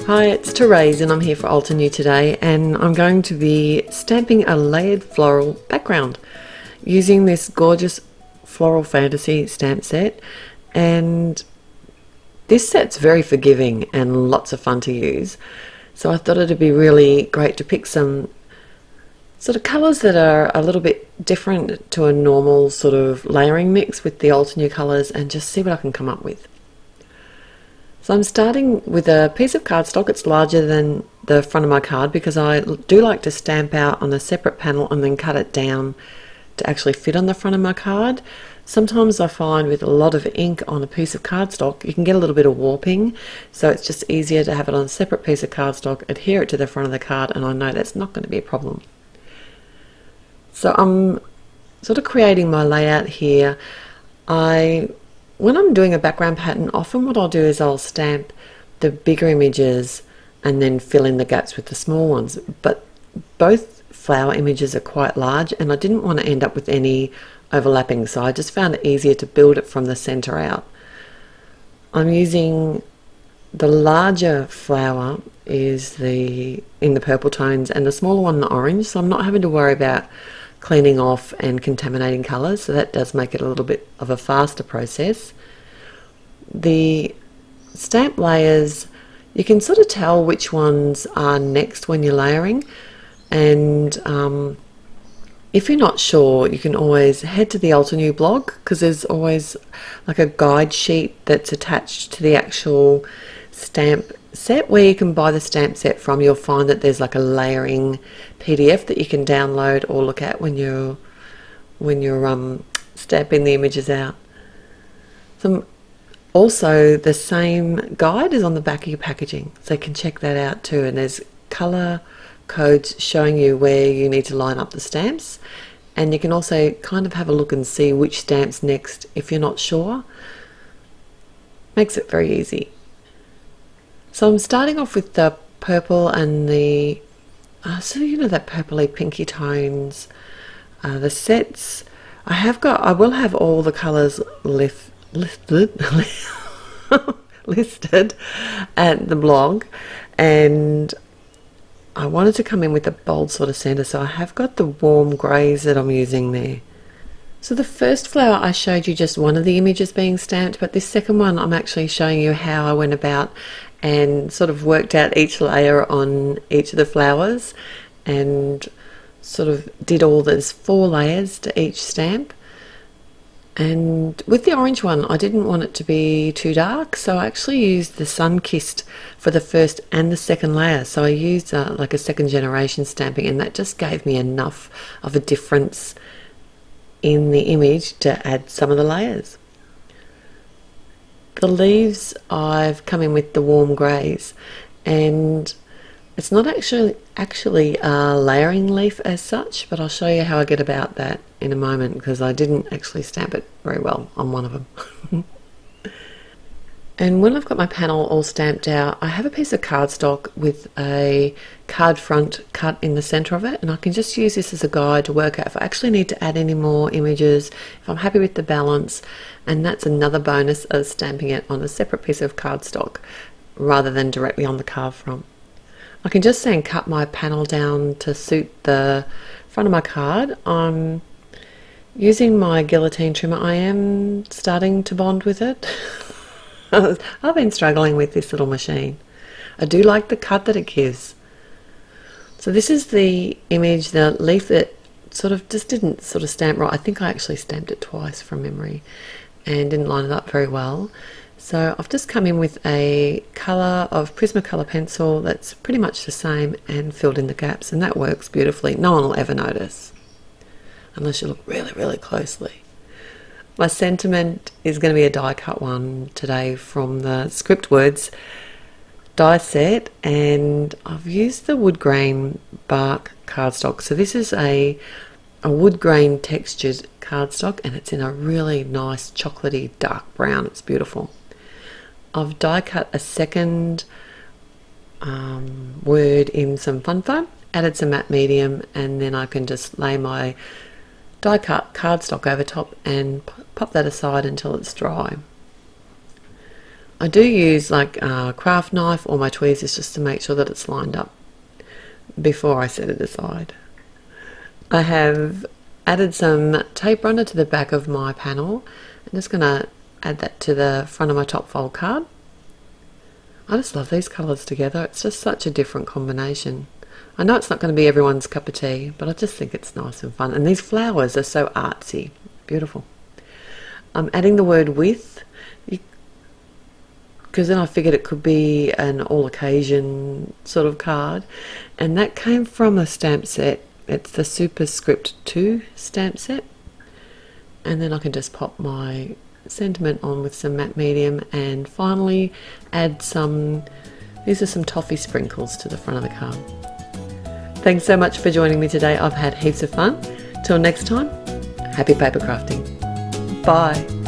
Hi, it's Therese and I'm here for Altenew today, and I'm going to be stamping a layered floral background using this gorgeous Floral Fantasy Stamp Set. And this set's very forgiving and lots of fun to use, so I thought it'd be really great to pick some sort of colours that are a little bit different to a normal sort of layering mix with the Altenew colours and just see what I can come up with. So I'm starting with a piece of cardstock. It's larger than the front of my card because I do like to stamp out on a separate panel and then cut it down to actually fit on the front of my card. Sometimes I find with a lot of ink on a piece of cardstock you can get a little bit of warping, so it's just easier to have it on a separate piece of cardstock, adhere it to the front of the card, and I know that's not going to be a problem. So I'm sort of creating my layout here. When I'm doing a background pattern, often what I'll do is I'll stamp the bigger images and then fill in the gaps with the small ones. But both flower images are quite large and I didn't want to end up with any overlapping, so I just found it easier to build it from the center out. I'm using the larger flower is in the purple tones and the smaller one the orange, so I'm not having to worry about cleaning off and contaminating colours, so that does make it a little bit of a faster process. The stamp layers, you can sort of tell which ones are next when you're layering, and if you're not sure you can always head to the Altenew blog, because there's always like a guide sheet that's attached to the actual stamp set where you can buy the stamp set from. You'll find that there's like a layering PDF that you can download or look at when you're stamping the images out. Also, the same guide is on the back of your packaging, so you can check that out too, and there's colour codes showing you where you need to line up the stamps, and you can also kind of have a look and see which stamp's next if you're not sure. Makes it very easy. So I'm starting off with the purple and the, so you know, that purpley pinky tones. The sets, I will have all the colours listed at the blog, and I wanted to come in with a bold sort of centre, so I have got the warm greys that I'm using there. So the first flower I showed you just one of the images being stamped, but this second one I'm actually showing you how I went about and sort of worked out each layer on each of the flowers and sort of did all those 4 layers to each stamp. And with the orange one I didn't want it to be too dark, so I actually used the sun-kissed for the first and the second layer. So I used like a second generation stamping, and that just gave me enough of a difference in the image to add some of the layers. The leaves, I've come in with the warm greys, and it's not actually a layering leaf as such, but I'll show you how I get about that in a moment, because I didn't actually stamp it very well on one of them. And when I've got my panel all stamped out, I have a piece of cardstock with a card front cut in the center of it, and I can just use this as a guide to work out if I actually need to add any more images, if I'm happy with the balance. And that's another bonus of stamping it on a separate piece of cardstock rather than directly on the card front. I can just say and cut my panel down to suit the front of my card. I'm using my guillotine trimmer. I am starting to bond with it. I've been struggling with this little machine. I do like the cut that it gives. So this is the image, the leaf that sort of just didn't sort of stamp right. I think I actually stamped it twice from memory and didn't line it up very well. So I've just come in with a colour of Prismacolor pencil that's pretty much the same and filled in the gaps, and that works beautifully. No one will ever notice unless you look really, really closely. My sentiment is going to be a die cut one today from the Script Words die set, and I've used the wood grain bark cardstock. So this is a wood grain textured cardstock, and it's in a really nice chocolatey dark brown. It's beautiful. I've die cut a second word in some fun foam, added some matte medium, and then I can just lay my die cut cardstock over top and pop that aside until it's dry. I do use like a craft knife or my tweezers just to make sure that it's lined up before I set it aside. I have added some tape runner to the back of my panel. I'm just going to add that to the front of my top fold card. I just love these colours together. It's just such a different combination. I know it's not going to be everyone's cup of tea, but I just think it's nice and fun. And these flowers are so artsy. Beautiful. I'm adding the word with, because then I figured it could be an all occasion sort of card. And that came from a stamp set. It's the Superscript 2 stamp set. And then I can just pop my sentiment on with some matte medium, and finally add some, these are some toffee sprinkles to the front of the card. Thanks so much for joining me today. I've had heaps of fun. Till next time, happy paper crafting. Bye.